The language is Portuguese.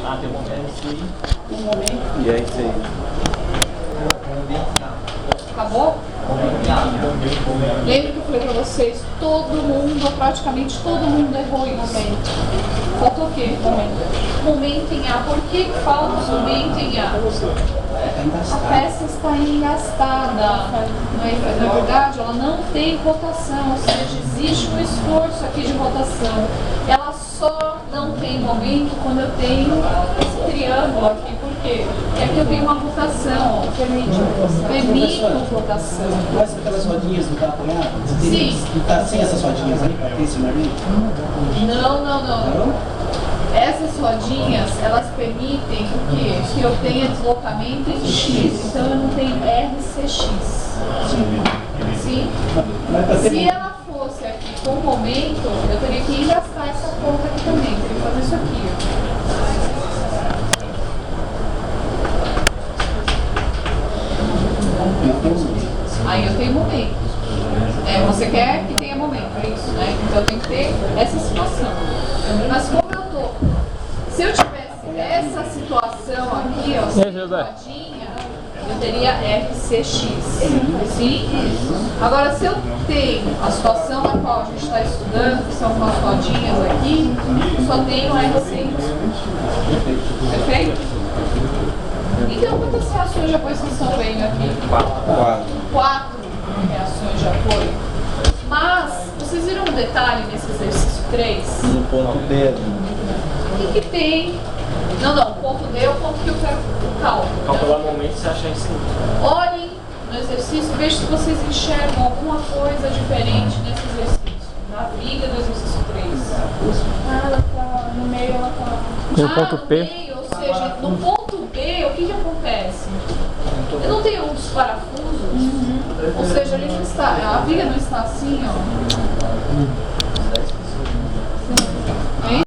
Ah, tem um momento sim. Um momento. E é isso aí. Acabou? Lembra que eu falei pra vocês, todo mundo, ou praticamente todo mundo errou isso. Faltou o quê? Momento em A. Por que falta o momento em A? A peça está engastada. Na verdade, ela não tem rotação, ou seja, existe um esforço aqui de rotação. Ela só não tem momento quando eu tenho esse triângulo aqui. Por quê? Porque aqui eu tenho uma rotação, permite rotação. Mas aquelas rodinhas não estão apoiadas? Sim. Não está sem essas rodinhas aí para ter esse marinho? Não. Essas rodinhas, elas permitem o quê? Que eu tenha deslocamento em X. Então eu não tenho RCX. Sim? Se ela fosse aqui com momento, eu teria que engastar essa ponta aqui também. Teria que fazer isso aqui. Aí eu tenho momento. Você quer que tenha momento, é isso, né? Então eu tenho que ter essa situação. Mas como eu tô... Se eu tivesse essa situação aqui, ó, sem rodinha, eu teria RCX. Sim? Agora, se eu tenho a situação na qual a gente está estudando, que são com as rodinhas aqui, eu só tenho RCX. Perfeito? Então, quantas reações de apoio vocês estão vendo aqui? 4 reações de apoio. Mas, vocês viram um detalhe nesse exercício 3? No ponto B. O que tem? Não, o ponto D é o ponto que eu quero cálculo. Calcular momento você acha isso aí. Olhem no exercício, vejam se vocês enxergam alguma coisa diferente nesse exercício. Na viga do exercício 3. Ela tá no meio, ela tá... No ponto no P. meio, ou seja, no ponto B, o que acontece? Eu não tenho uns parafusos, ou seja, ele não está, a viga não está assim, ó.